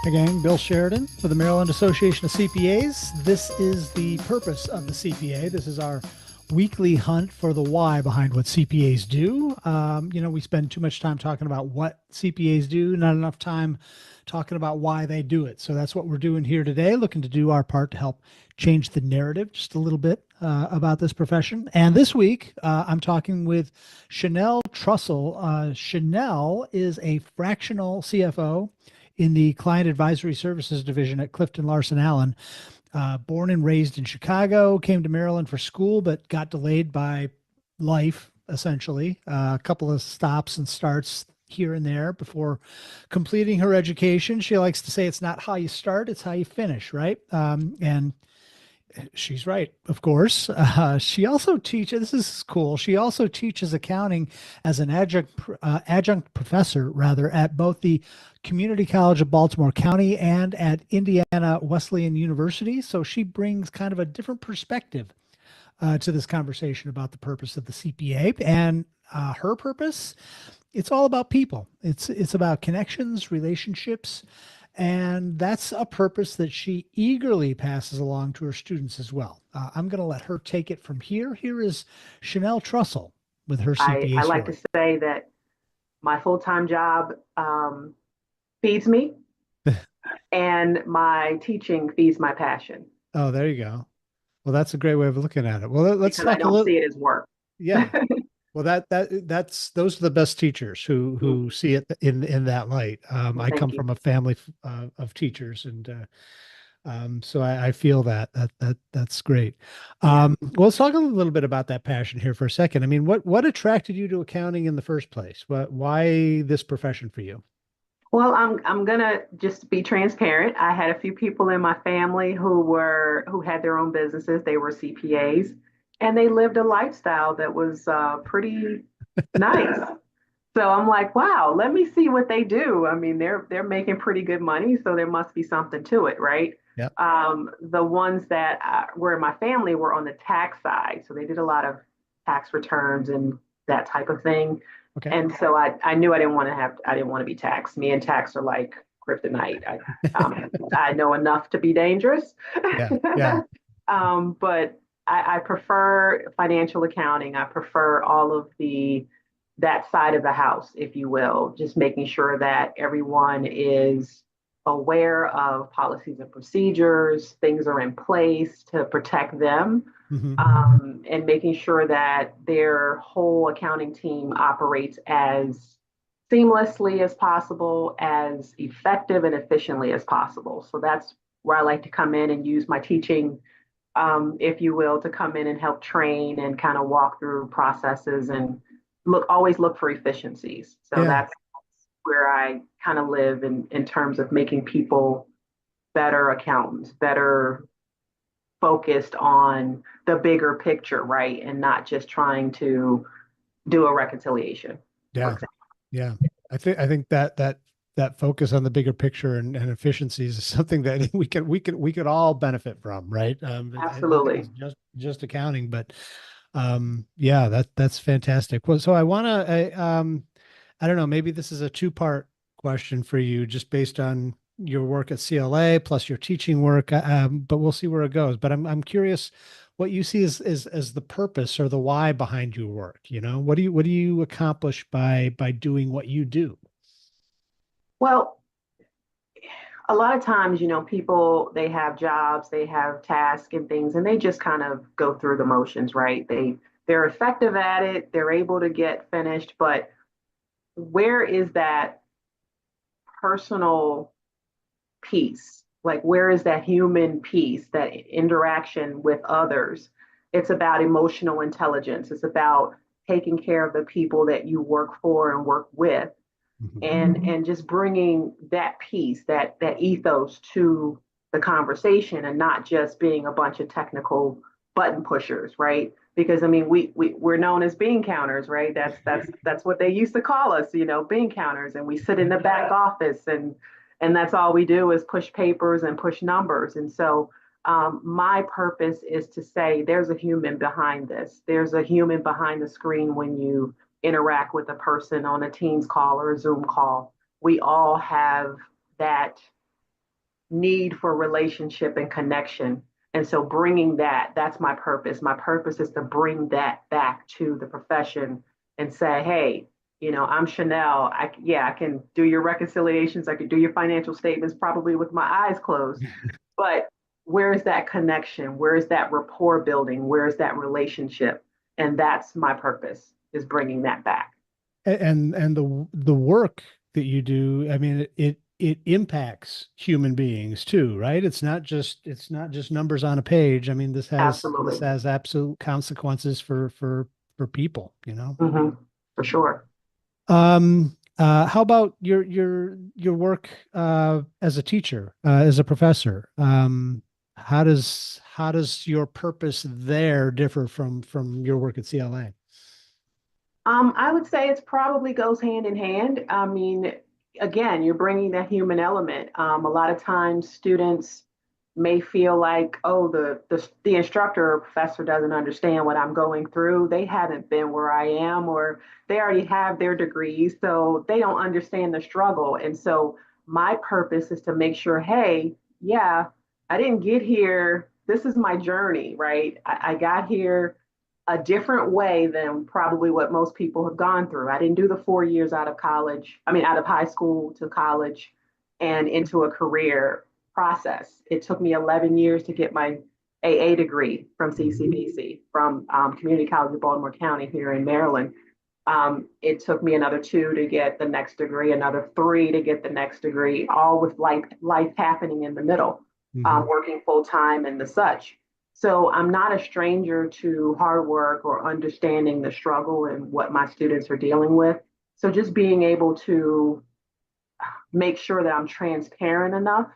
Hey gang, Bill Sheridan for the Maryland Association of CPAs. This is the purpose of the CPA. This is our weekly hunt for the why behind what CPAs do. We spend too much time talking about what CPAs do, not enough time talking about why they do it. So that's what we're doing here today, looking to do our part to help change the narrative just a little bit about this profession. And this week, I'm talking with Chanel Trussell. Chanel is a fractional CFO in the Client Advisory Services Division at Clifton Larson Allen. Born and raised in Chicago, came to Maryland for school, but got delayed by life, essentially. A couple of stops and starts here and there before completing her education. She likes to say it's not how you start, it's how you finish, right? And she's right, of course. She also teaches, this is cool, she also teaches accounting as an adjunct professor, rather, at both the Community College of Baltimore County and at Indiana Wesleyan University. So she brings kind of a different perspective to this conversation about the purpose of the CPA. And her purpose, it's all about people. It's about connections, relationships, and that's a purpose that she eagerly passes along to her students as well. I'm going to let her take it from here. Here is Chanel Trussell with her I CPA like to story. say that my full-time job feeds me and my teaching feeds my passion Oh, there you go. Well, that's a great way of looking at it. Well, let's because I talk a don't little. see it as work. Yeah. Well, that's those are the best teachers who see it in that light. Well, I come thank you. from a family of teachers, and so I feel that's great. Yeah. Well, let's talk a little bit about that passion here for a second. I mean, what attracted you to accounting in the first place? Why this profession for you? Well, I'm gonna just be transparent. I had a few people in my family who had their own businesses. They were CPAs, and they lived a lifestyle that was pretty nice. So I'm like, wow, let me see what they do. I mean, they're making pretty good money, so there must be something to it, right? Yeah. The ones that were in my family were on the tax side, so they did a lot of tax returns and that type of thing. Okay. And so I knew I didn't want to be taxed. Me and tax are like kryptonite. I know enough to be dangerous. Yeah. Yeah. But I prefer financial accounting. I prefer all of that side of the house, if you will, just making sure that everyone is aware of policies and procedures, things are in place to protect them, Hmm. and making sure that their whole accounting team operates as seamlessly as possible, as effective and efficiently as possible. So that's where I like to come in and use my teaching, if you will, to come in and help train and kind of walk through processes and always look for efficiencies. So Yeah. that's where I kind of live in terms of making people better accountants, better focused on the bigger picture, right? And not just trying to do a reconciliation, for Yeah. example. Yeah. I think that focus on the bigger picture and efficiencies is something that we could all benefit from, right? I don't think it's Absolutely. just accounting, but yeah, that's fantastic. Well, so I don't know, maybe this is a two-part question for you, just based on your work at CLA plus your teaching work, but we'll see where it goes. But I'm curious what you see as the purpose or the why behind your work. What do you accomplish by doing what you do? Well, a lot of times, people, they have jobs, they have tasks and things, and they just kind of go through the motions, right? They're effective at it, they're able to get finished, but where is that personal piece? Like, where is that human piece, that interaction with others? It's about emotional intelligence. It's about taking care of the people that you work for and work with, Mhm. and just bringing that piece, that ethos to the conversation, and not just being a bunch of technical button pushers, right? Because I mean, we're known as bean counters, right? That's what they used to call us, bean counters, and we sit in the back office, and that's all we do is push papers and push numbers. And so my purpose is to say there's a human behind this. There's a human behind the screen when you interact with a person on a Teams call or a Zoom call. We all have that need for relationship and connection. And so bringing that, that's my purpose. My purpose is to bring that back to the profession and say, hey, I'm Chanel. Yeah, I can do your reconciliations. I could do your financial statements probably with my eyes closed. But where is that connection? Where is that rapport building? Where is that relationship? And that's my purpose, is bringing that back. And the work that you do, I mean, it impacts human beings too, right? It's not just numbers on a page. I mean, this Absolutely. has absolute consequences for people, Hmm. For sure. How about your work as a teacher, as a professor? How does your purpose there differ from your work at CLA? I would say it's probably goes hand in hand. I mean, again, you're bringing that human element. A lot of times, students may feel like, oh, the instructor or professor doesn't understand what I'm going through. They haven't been where I am, or they already have their degrees, so they don't understand the struggle. And so, my purpose is to make sure, hey, yeah, I didn't get here. This is my journey, right? I got here a different way than probably what most people have gone through. I didn't do the 4 years out of college, I mean, out of high school to college and into a career process. It took me 11 years to get my AA degree from CCBC, from Community College of Baltimore County here in Maryland. It took me another 2 to get the next degree, another 3 to get the next degree, all with life happening in the middle, Hmm. working full time and the such. So I'm not a stranger to hard work or understanding the struggle and what my students are dealing with. So just being able to make sure that I'm transparent enough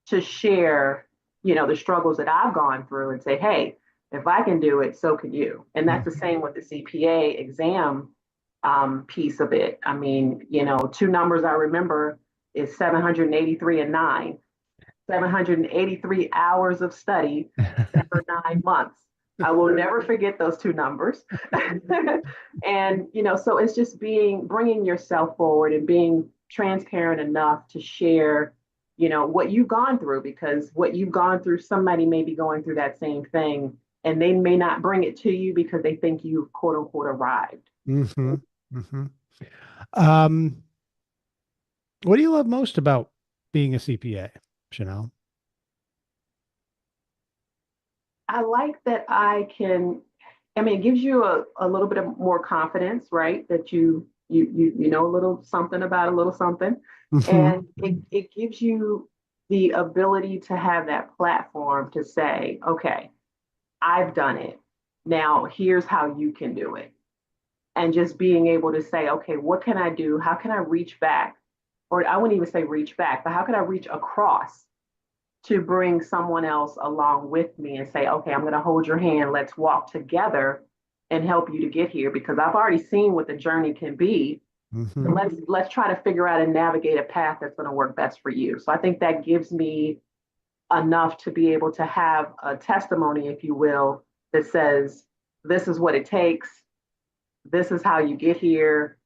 to share, the struggles that I've gone through and say, hey, if I can do it, so can you. And that's the same with the CPA exam piece of it. I mean, 2 numbers I remember is 783 and 9. 783 hours of study for 9 months. I will never forget those 2 numbers. And, so it's just bringing yourself forward and being transparent enough to share, what you've gone through, because what you've gone through, somebody may be going through that same thing and they may not bring it to you because they think you've quote unquote arrived. Hmm. Hmm. Um, what do you love most about being a CPA, Chanel? I like that I mean, it gives you a little bit of more confidence, right? That you know a little something about a little something. Hmm. And it gives you the ability to have that platform to say, okay, I've done it. Now here's how you can do it. And just being able to say, okay, what can I do? How can I reach back? Or I wouldn't even say reach back, but how can I reach across to bring someone else along with me and say, okay, I'm going to hold your hand. Let's walk together and help you to get here, because I've already seen what the journey can be. Hmm. Let's try to figure out and navigate a path that's going to work best for you. So I think that gives me enough to be able to have a testimony, if you will, that says, this is what it takes. This is how you get here.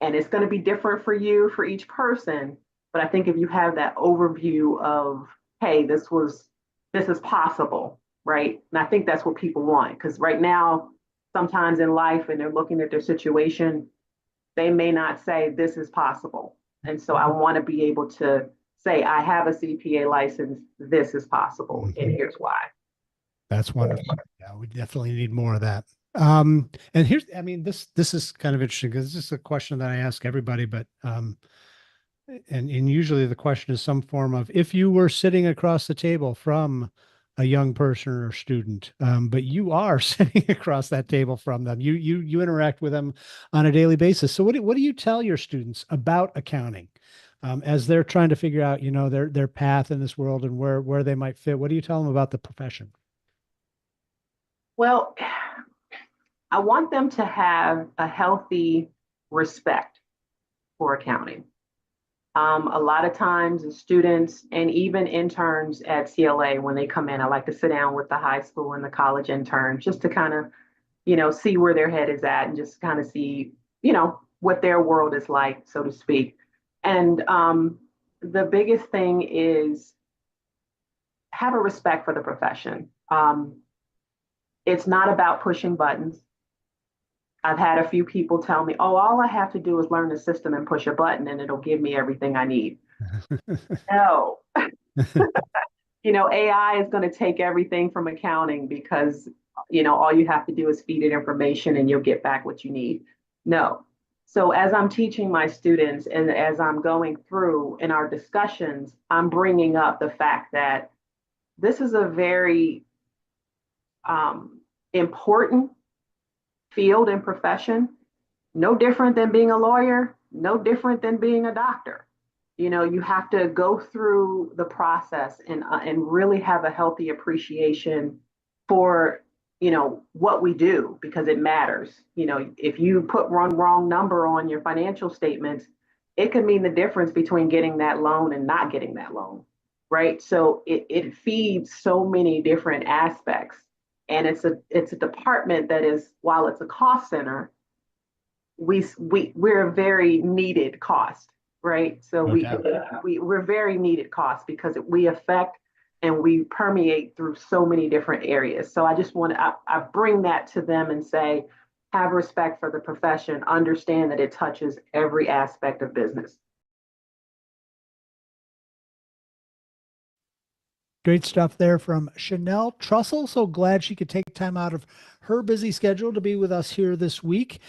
And it's going to be different for you, for each person. But I think if you have that overview of, hey, this is possible, right? And I think that's what people want. Because right now, sometimes in life, and they're looking at their situation, they may not say this is possible. And so I want to be able to say, I have a CPA license, this is possible, and Hmm. here's why. That's wonderful. Yeah, we definitely need more of that. And here's, I mean, this is kind of interesting because this is a question that I ask everybody, but and usually the question is some form of, if you were sitting across the table from a young person or student, but you are sitting across that table from them, you interact with them on a daily basis. So what do you tell your students about accounting, as they're trying to figure out, their path in this world and where they might fit? What do you tell them about the profession? Well, I want them to have a healthy respect for accounting. A lot of times, the students and even interns at CLA, when they come in, I like to sit down with the high school and the college interns just to kind of, see where their head is at and just kind of see, what their world is like, so to speak. And the biggest thing is have a respect for the profession. It's not about pushing buttons. I've had a few people tell me, oh, all I have to do is learn the system and push a button and it'll give me everything I need. No, AI is going to take everything from accounting because, all you have to do is feed it information and you'll get back what you need. No. So as I'm teaching my students and as I'm going through in our discussions, I'm bringing up the fact that this is a very important field and profession, no different than being a lawyer, no different than being a doctor. You have to go through the process and really have a healthy appreciation for what we do because it matters. If you put one wrong number on your financial statements, it could mean the difference between getting that loan and not getting that loan, right? So it feeds so many different aspects, and it's a department that is, while it's a cost center, we're a very needed cost, right? So we're very needed cost because we affect and we permeate through so many different areas. So I just I bring that to them and say, have respect for the profession, understand that it touches every aspect of business. Great stuff there from Chanel Trussell. So glad she could take time out of her busy schedule to be with us here this week.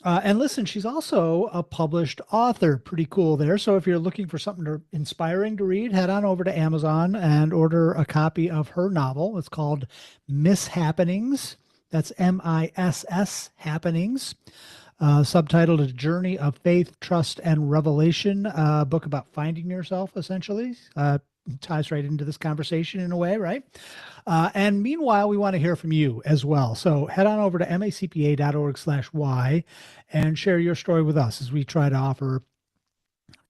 And listen, she's also a published author. Pretty cool there. So if you're looking for something inspiring to read, head on over to Amazon and order a copy of her novel. It's called Misshappenings. That's MISS Happenings. Subtitled A Journey of Faith, Trust, and Revelation, a book about finding yourself, essentially. Ties right into this conversation in a way, right? And meanwhile, we want to hear from you as well. So head on over to macpa.org/y and share your story with us as we try to offer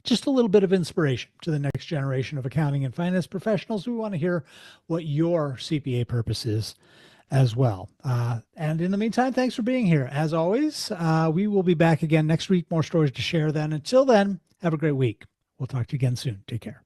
just a little bit of inspiration to the next generation of accounting and finance professionals. We want to hear what your CPA purpose is as well. And in the meantime, thanks for being here. As always, we will be back again next week. More stories to share then. Until then, have a great week. We'll talk to you again soon. Take care.